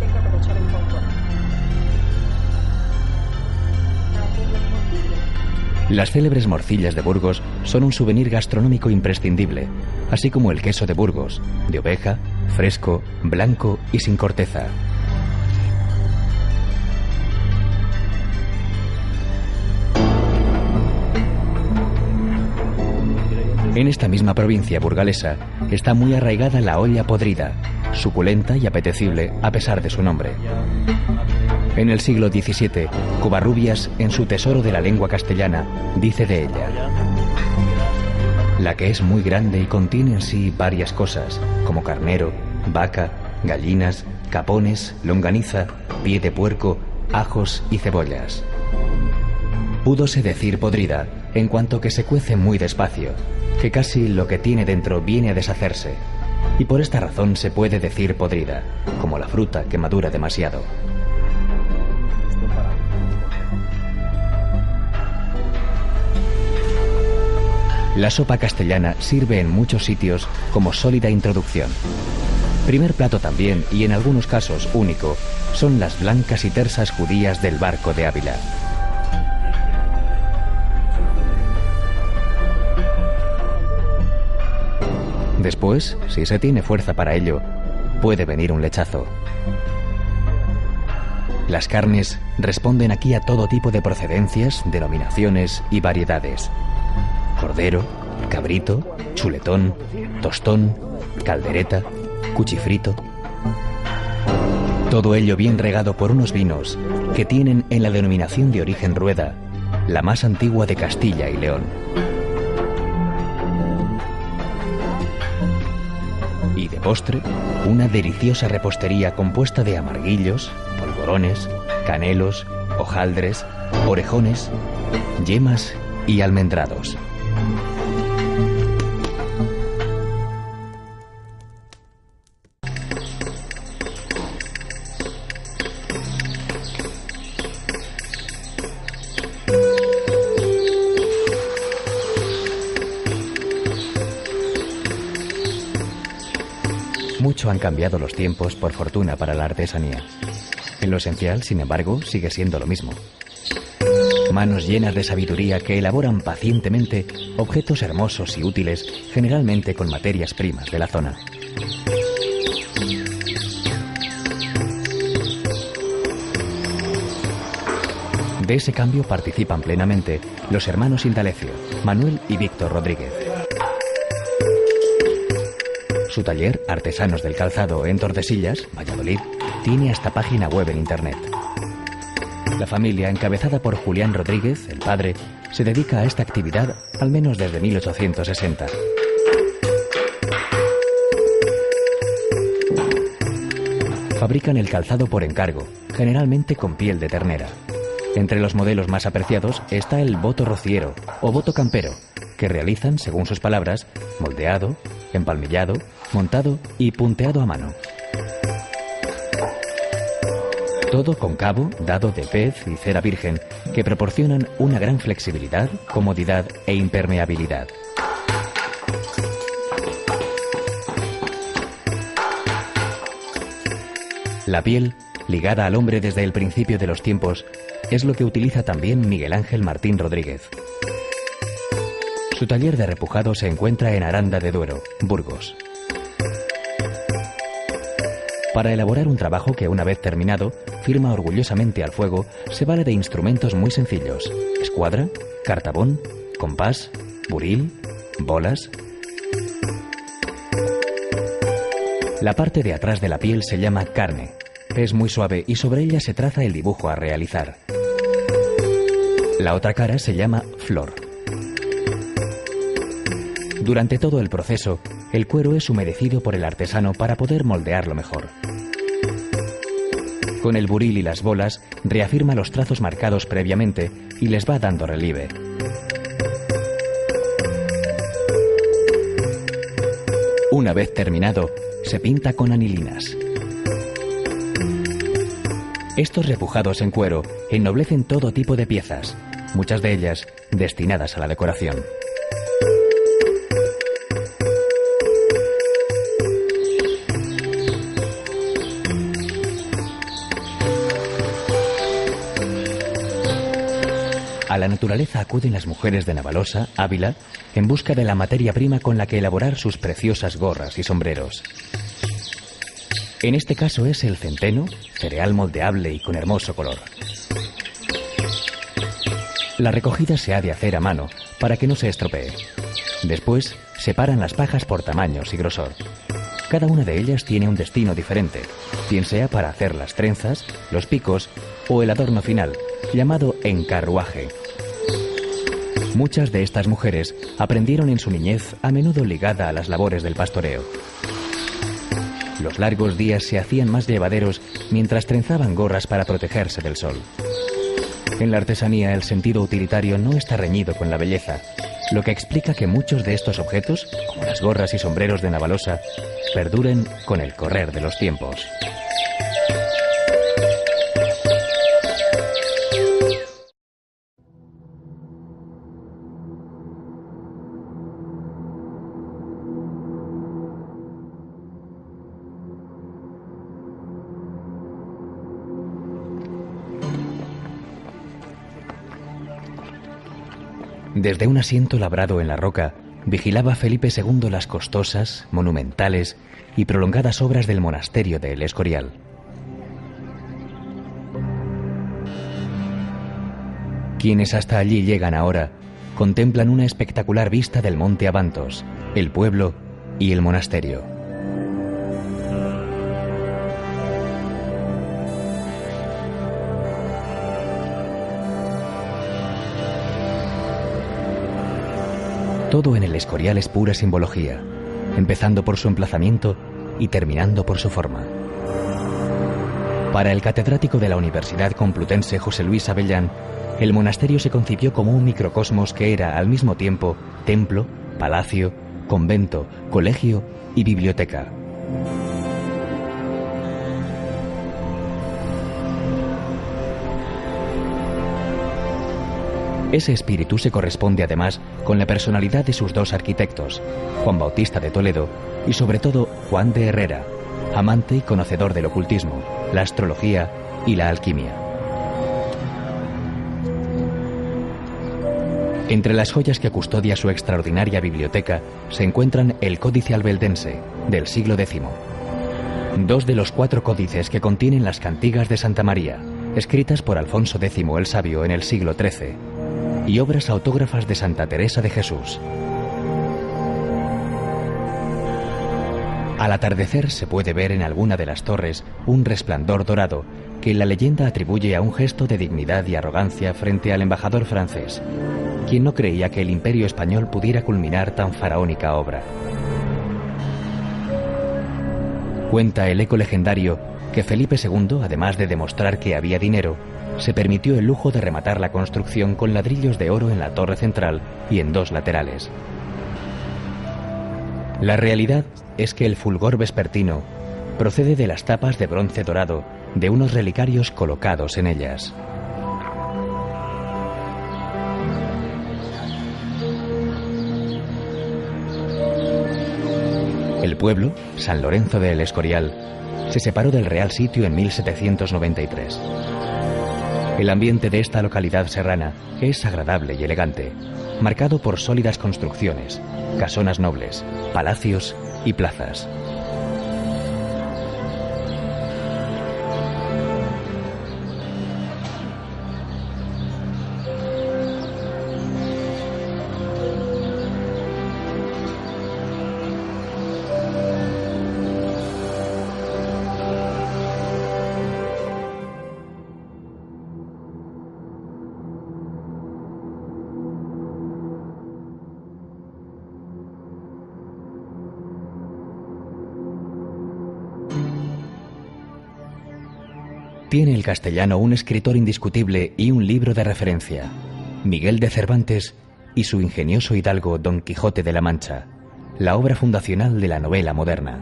Las célebres morcillas de Burgos son un souvenir gastronómico imprescindible, así como el queso de Burgos, de oveja, fresco, blanco y sin corteza. En esta misma provincia burgalesa está muy arraigada la olla podrida, suculenta y apetecible a pesar de su nombre. En el siglo XVII, Covarrubias, en su Tesoro de la lengua castellana, dice de ella: la que es muy grande y contiene en sí varias cosas, como carnero, vaca, gallinas, capones, longaniza, pie de puerco, ajos y cebollas. Púdose decir podrida, en cuanto que se cuece muy despacio, que casi lo que tiene dentro viene a deshacerse, y por esta razón se puede decir podrida, como la fruta que madura demasiado. La sopa castellana sirve en muchos sitios como sólida introducción. Primer plato también, y en algunos casos único, son las blancas y tersas judías del Barco de Ávila. Después, si se tiene fuerza para ello, puede venir un lechazo. Las carnes responden aquí a todo tipo de procedencias, denominaciones y variedades. Cordero, cabrito, chuletón, tostón, caldereta, cuchifrito. Todo ello bien regado por unos vinos que tienen en la denominación de origen Rueda, la más antigua de Castilla y León. Y de postre, una deliciosa repostería compuesta de amarguillos, polvorones, canelos, hojaldres, orejones, yemas y almendrados. Mucho han cambiado los tiempos, por fortuna, para la artesanía. En lo esencial, sin embargo, sigue siendo lo mismo. Manos llenas de sabiduría que elaboran pacientemente objetos hermosos y útiles, generalmente con materias primas de la zona. De ese cambio participan plenamente los hermanos Indalecio, Manuel y Víctor Rodríguez. Su taller, Artesanos del Calzado, en Tordesillas, Valladolid, tiene hasta página web en internet. La familia, encabezada por Julián Rodríguez, el padre, se dedica a esta actividad al menos desde 1860. Fabrican el calzado por encargo, generalmente con piel de ternera. Entre los modelos más apreciados está el boto rociero o boto campero, que realizan, según sus palabras, moldeado, empalmillado, montado y punteado a mano. Todo con cabo, dado de pez y cera virgen, que proporcionan una gran flexibilidad, comodidad e impermeabilidad. La piel, ligada al hombre desde el principio de los tiempos, es lo que utiliza también Miguel Ángel Martín Rodríguez. Su taller de repujado se encuentra en Aranda de Duero, Burgos. Para elaborar un trabajo que, una vez terminado, firma orgullosamente al fuego, se vale de instrumentos muy sencillos: escuadra, cartabón, compás, buril, bolas. La parte de atrás de la piel se llama carne. Es muy suave y sobre ella se traza el dibujo a realizar. La otra cara se llama flor. Durante todo el proceso, el cuero es humedecido por el artesano para poder moldearlo mejor. Con el buril y las bolas, reafirma los trazos marcados previamente y les va dando relieve. Una vez terminado, se pinta con anilinas. Estos repujados en cuero ennoblecen todo tipo de piezas, muchas de ellas destinadas a la decoración. A la naturaleza acuden las mujeres de Navalosa, Ávila, en busca de la materia prima con la que elaborar sus preciosas gorras y sombreros. En este caso es el centeno, cereal moldeable y con hermoso color. La recogida se ha de hacer a mano para que no se estropee. Después, separan las pajas por tamaños y grosor. Cada una de ellas tiene un destino diferente, bien sea para hacer las trenzas, los picos o el adorno final, llamado encarruaje. Muchas de estas mujeres aprendieron en su niñez, a menudo ligada a las labores del pastoreo. Los largos días se hacían más llevaderos mientras trenzaban gorras para protegerse del sol. En la artesanía, el sentido utilitario no está reñido con la belleza, lo que explica que muchos de estos objetos, como las gorras y sombreros de Navalosa, perduren con el correr de los tiempos. Desde un asiento labrado en la roca, vigilaba Felipe II las costosas, monumentales y prolongadas obras del monasterio de El Escorial. Quienes hasta allí llegan ahora, contemplan una espectacular vista del monte Abantos, el pueblo y el monasterio. Todo en El Escorial es pura simbología, empezando por su emplazamiento y terminando por su forma. Para el catedrático de la Universidad Complutense José Luis Avellán, el monasterio se concibió como un microcosmos que era al mismo tiempo templo, palacio, convento, colegio y biblioteca. Ese espíritu se corresponde además con la personalidad de sus dos arquitectos, Juan Bautista de Toledo y sobre todo Juan de Herrera, amante y conocedor del ocultismo, la astrología y la alquimia. Entre las joyas que custodia su extraordinaria biblioteca se encuentran el Códice Albeldense, del siglo X, 2 de los 4 códices que contienen las cantigas de Santa María, escritas por Alfonso X el Sabio en el siglo XIII, y obras autógrafas de Santa Teresa de Jesús. Al atardecer se puede ver en alguna de las torres un resplandor dorado que la leyenda atribuye a un gesto de dignidad y arrogancia frente al embajador francés, quien no creía que el imperio español pudiera culminar tan faraónica obra. Cuenta el eco legendario que Felipe II, además de demostrar que había dinero, se permitió el lujo de rematar la construcción con ladrillos de oro en la torre central y en 2 laterales. La realidad es que el fulgor vespertino procede de las tapas de bronce dorado de unos relicarios colocados en ellas. El pueblo, San Lorenzo de El Escorial, se separó del Real Sitio en 1793. El ambiente de esta localidad serrana es agradable y elegante, marcado por sólidas construcciones, casonas nobles, palacios y plazas. Tiene el castellano un escritor indiscutible y un libro de referencia, Miguel de Cervantes y su ingenioso hidalgo Don Quijote de la Mancha, la obra fundacional de la novela moderna.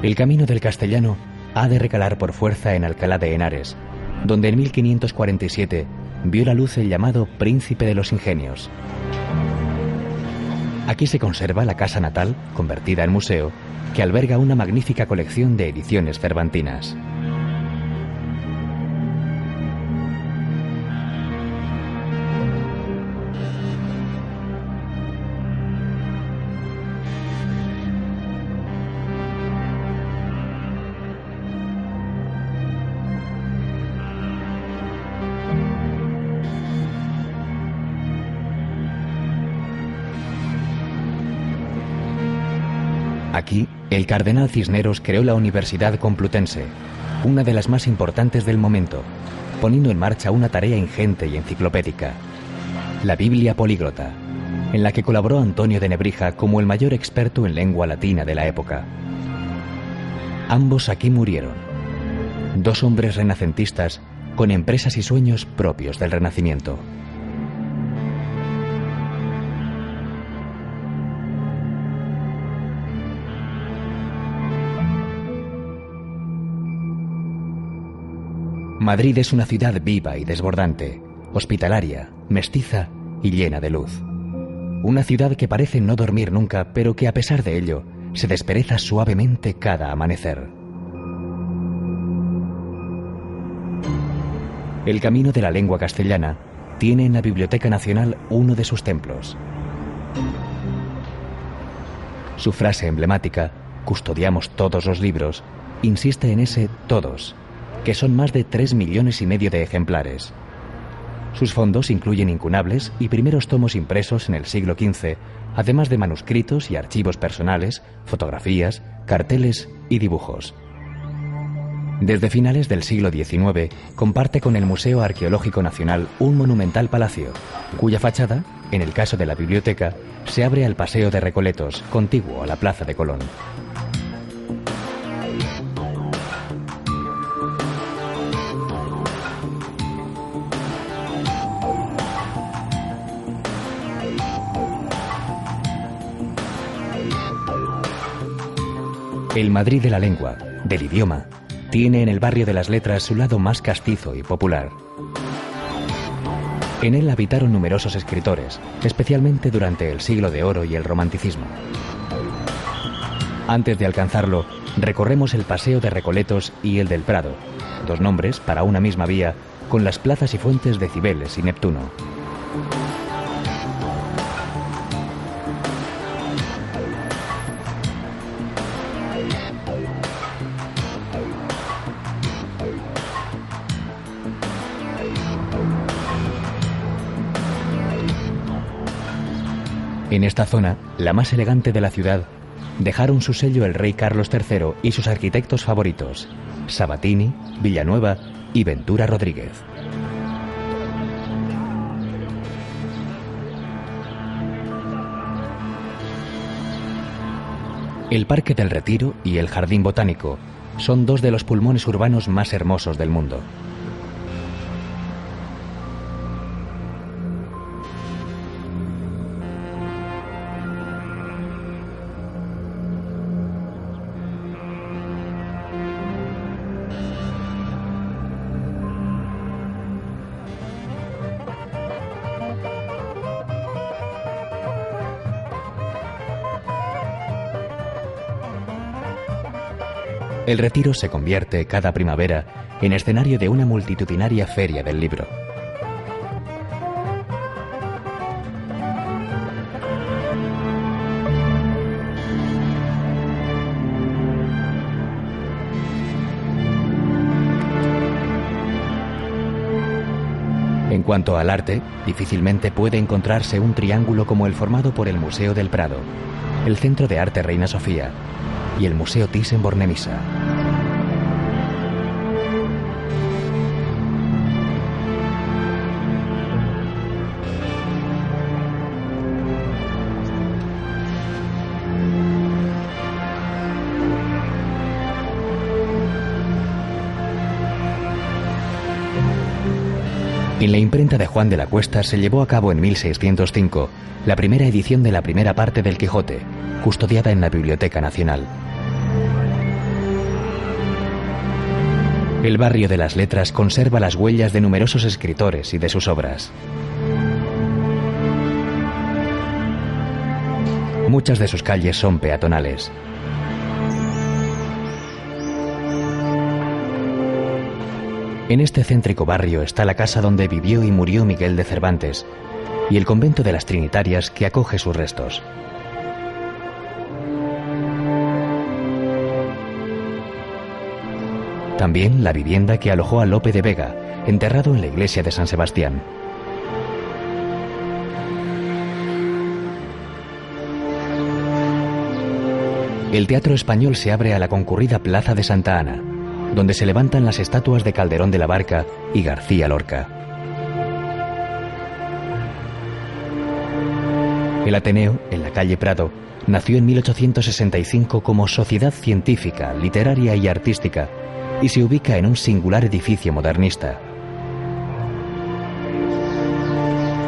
El camino del castellano ha de recalar por fuerza en Alcalá de Henares, donde en 1547 vio la luz el llamado Príncipe de los Ingenios. Aquí se conserva la casa natal, convertida en museo, que alberga una magnífica colección de ediciones cervantinas. Aquí, el cardenal Cisneros creó la Universidad Complutense, una de las más importantes del momento, poniendo en marcha una tarea ingente y enciclopédica, la Biblia Políglota, en la que colaboró Antonio de Nebrija como el mayor experto en lengua latina de la época. Ambos aquí murieron, 2 hombres renacentistas con empresas y sueños propios del Renacimiento. Madrid es una ciudad viva y desbordante, hospitalaria, mestiza y llena de luz. Una ciudad que parece no dormir nunca, pero que a pesar de ello, se despereza suavemente cada amanecer. El camino de la lengua castellana tiene en la Biblioteca Nacional uno de sus templos. Su frase emblemática, custodiamos todos los libros, insiste en ese todos, que son más de 3,5 millones de ejemplares. Sus fondos incluyen incunables y primeros tomos impresos en el siglo XV, además de manuscritos y archivos personales, fotografías, carteles y dibujos. Desde finales del siglo XIX, comparte con el Museo Arqueológico Nacional un monumental palacio, cuya fachada, en el caso de la biblioteca, se abre al Paseo de Recoletos, contiguo a la Plaza de Colón. El Madrid de la lengua, del idioma, tiene en el barrio de las letras su lado más castizo y popular. En él habitaron numerosos escritores, especialmente durante el Siglo de Oro y el Romanticismo. Antes de alcanzarlo, recorremos el Paseo de Recoletos y el del Prado, 2 nombres para una misma vía, con las plazas y fuentes de Cibeles y Neptuno. En esta zona, la más elegante de la ciudad, dejaron su sello el rey Carlos III y sus arquitectos favoritos, Sabatini, Villanueva y Ventura Rodríguez. El Parque del Retiro y el Jardín Botánico son dos de los pulmones urbanos más hermosos del mundo. El Retiro se convierte cada primavera en escenario de una multitudinaria feria del libro. En cuanto al arte, difícilmente puede encontrarse un triángulo como el formado por el Museo del Prado, el Centro de Arte Reina Sofía y el Museo Thyssen-Bornemisza. En la imprenta de Juan de la Cuesta se llevó a cabo en 1605 la primera edición de la primera parte del Quijote, custodiada en la Biblioteca Nacional. El barrio de las Letras conserva las huellas de numerosos escritores y de sus obras. Muchas de sus calles son peatonales. En este céntrico barrio está la casa donde vivió y murió Miguel de Cervantes y el convento de las Trinitarias que acoge sus restos. También la vivienda que alojó a Lope de Vega, enterrado en la iglesia de San Sebastián. El Teatro Español se abre a la concurrida Plaza de Santa Ana, donde se levantan las estatuas de Calderón de la Barca y García Lorca. El Ateneo, en la calle Prado, nació en 1865 como sociedad científica, literaria y artística, y se ubica en un singular edificio modernista.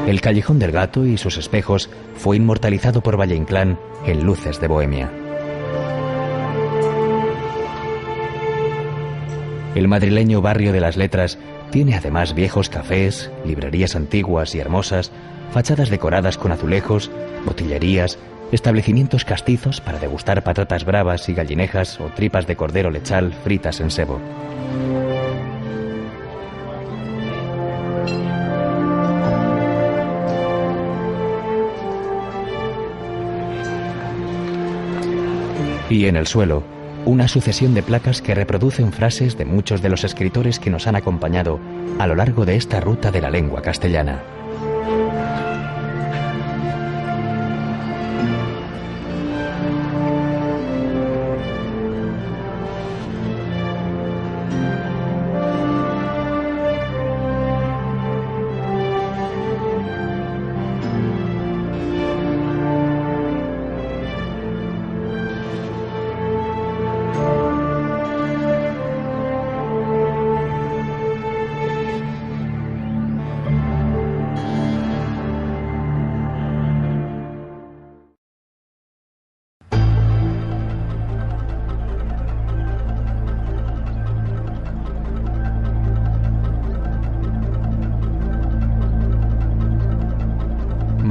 El Callejón del Gato y sus espejos fue inmortalizado por Valle Inclán en Luces de Bohemia. El madrileño barrio de las Letras tiene además viejos cafés, librerías antiguas y hermosas, fachadas decoradas con azulejos, botillerías, establecimientos castizos para degustar patatas bravas y gallinejas o tripas de cordero lechal fritas en sebo. Y en el suelo, una sucesión de placas que reproducen frases de muchos de los escritores que nos han acompañado a lo largo de esta ruta de la lengua castellana.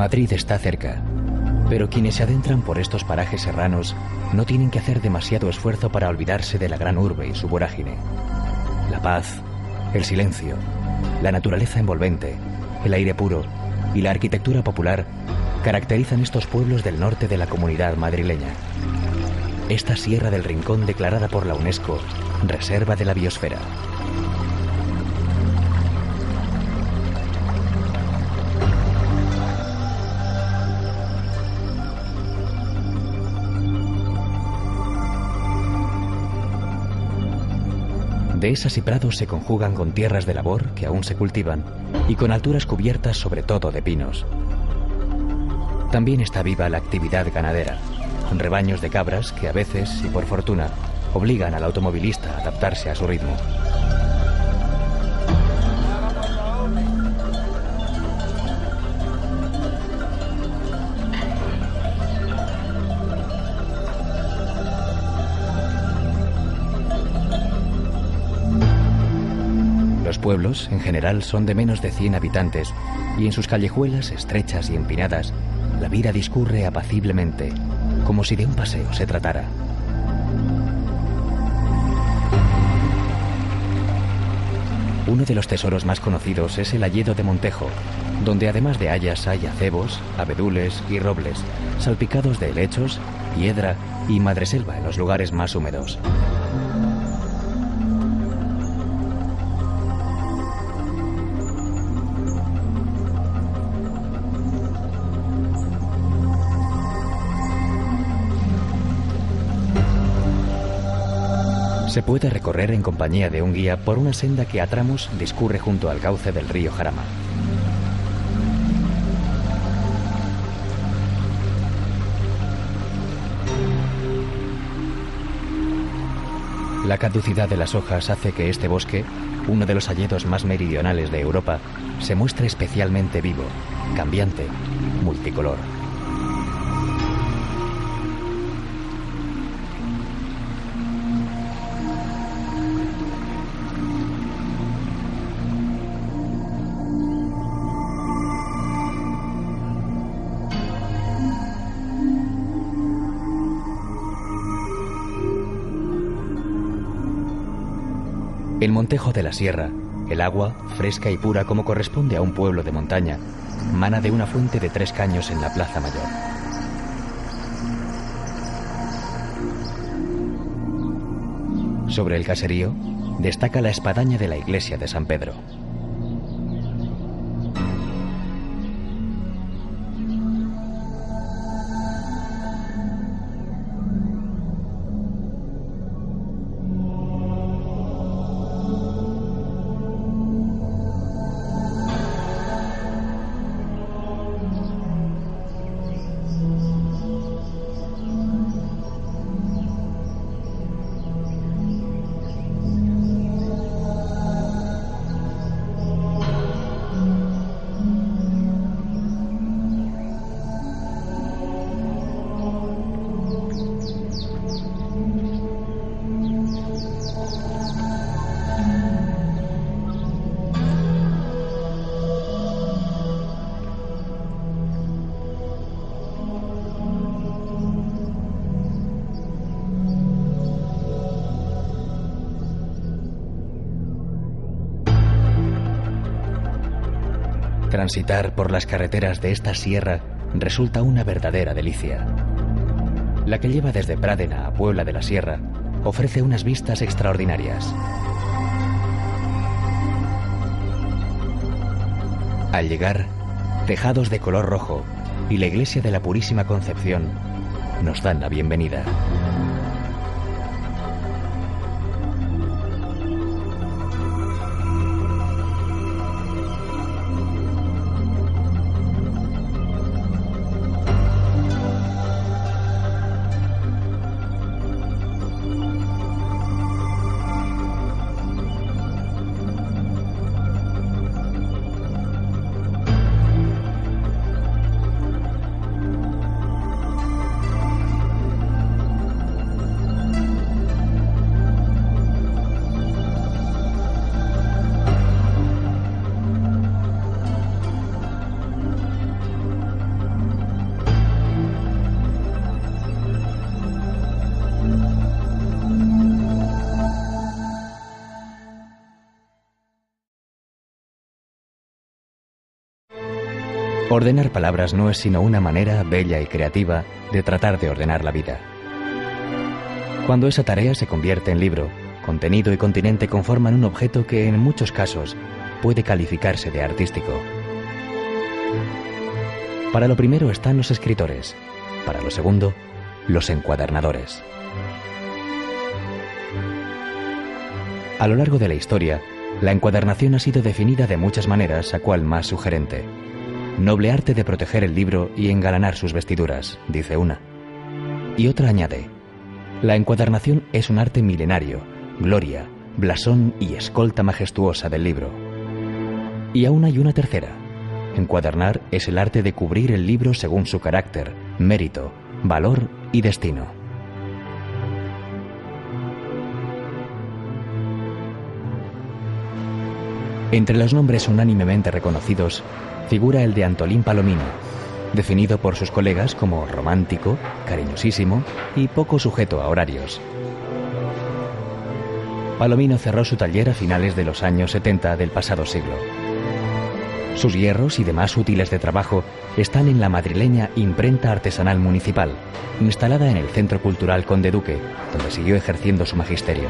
Madrid está cerca, pero quienes se adentran por estos parajes serranos no tienen que hacer demasiado esfuerzo para olvidarse de la gran urbe y su vorágine. La paz, el silencio, la naturaleza envolvente, el aire puro y la arquitectura popular caracterizan estos pueblos del norte de la Comunidad madrileña. Esta Sierra del Rincón declarada por la UNESCO Reserva de la Biosfera. Dehesas y prados se conjugan con tierras de labor que aún se cultivan y con alturas cubiertas sobre todo de pinos. También está viva la actividad ganadera, rebaños de cabras que a veces, y por fortuna, obligan al automovilista a adaptarse a su ritmo. Los pueblos, en general, son de menos de 100 habitantes y en sus callejuelas estrechas y empinadas, la vida discurre apaciblemente, como si de un paseo se tratara. Uno de los tesoros más conocidos es el hayedo de Montejo, donde además de hayas hay acebos, abedules y robles, salpicados de helechos, hiedra y madreselva en los lugares más húmedos. Se puede recorrer en compañía de un guía por una senda que a tramos discurre junto al cauce del río Jarama. La caducidad de las hojas hace que este bosque, uno de los hayedos más meridionales de Europa, se muestre especialmente vivo, cambiante, multicolor. En Montejo de la Sierra, el agua, fresca y pura como corresponde a un pueblo de montaña, mana de una fuente de 3 caños en la Plaza Mayor. Sobre el caserío, destaca la espadaña de la iglesia de San Pedro. Transitar por las carreteras de esta sierra resulta una verdadera delicia. La que lleva desde Pradena a Puebla de la Sierra ofrece unas vistas extraordinarias. Al llegar, tejados de color rojo y la iglesia de la Purísima Concepción nos dan la bienvenida. Ordenar palabras no es sino una manera bella y creativa de tratar de ordenar la vida. Cuando esa tarea se convierte en libro, contenido y continente conforman un objeto que en muchos casos puede calificarse de artístico. Para lo primero están los escritores, para lo segundo, los encuadernadores. A lo largo de la historia, la encuadernación ha sido definida de muchas maneras, a cual más sugerente. Noble arte de proteger el libro y engalanar sus vestiduras, dice una. Y otra añade: la encuadernación es un arte milenario, gloria, blasón y escolta majestuosa del libro. Y aún hay una tercera: encuadernar es el arte de cubrir el libro según su carácter, mérito, valor y destino. Entre los nombres unánimemente reconocidos figura el de Antolín Palomino, definido por sus colegas como romántico, cariñosísimo y poco sujeto a horarios. Palomino cerró su taller a finales de los años 70 del pasado siglo. Sus hierros y demás útiles de trabajo están en la madrileña Imprenta Artesanal Municipal, instalada en el Centro Cultural Conde Duque, donde siguió ejerciendo su magisterio.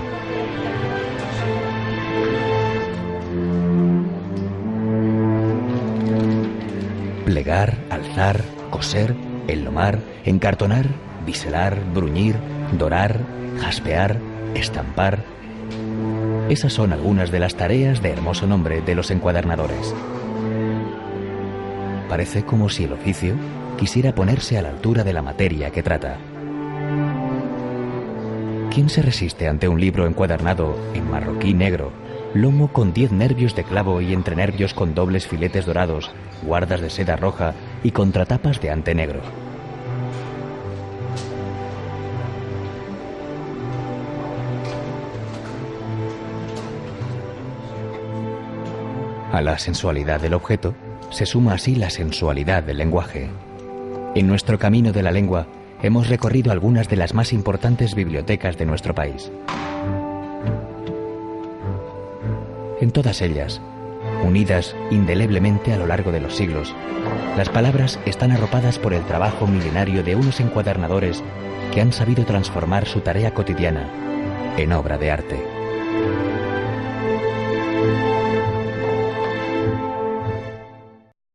Plegar, alzar, coser, enlomar, encartonar, biselar, bruñir, dorar, jaspear, estampar. Esas son algunas de las tareas de hermoso nombre de los encuadernadores. Parece como si el oficio quisiera ponerse a la altura de la materia que trata. ¿Quién se resiste ante un libro encuadernado en marroquí negro, lomo con 10 nervios de clavo y entrenervios con dobles filetes dorados, guardas de seda roja y contratapas de ante negro? A la sensualidad del objeto se suma así la sensualidad del lenguaje. En nuestro camino de la lengua hemos recorrido algunas de las más importantes bibliotecas de nuestro país. En todas ellas, unidas indeleblemente a lo largo de los siglos, las palabras están arropadas por el trabajo milenario de unos encuadernadores que han sabido transformar su tarea cotidiana en obra de arte.